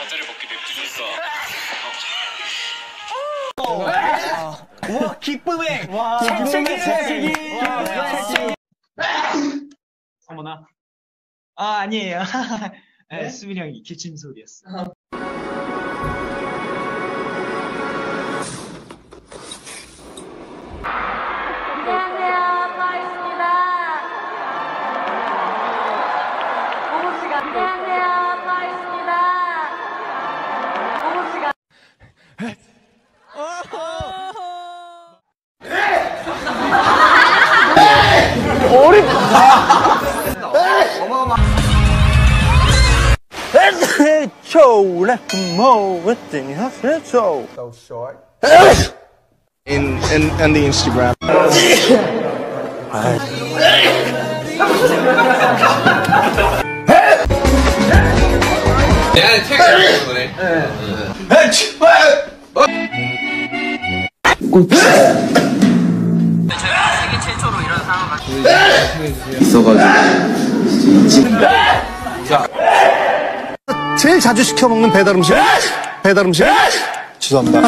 과자를 먹게 냅두셨어. 와 기쁨의 책책이. 어머나. 아니에요. 네? 수빈이 형이 기침 소리였어. 안녕하세요, 파이입니다. 보고 시간. 안녕하세요, 파이입니다. 보고 시간. So short. In the Instagram. 내가 택을 거네. 제가 세계 최초로 이런 상황을 제일 자주 시켜 먹는 배달 음식. 죄송합니다.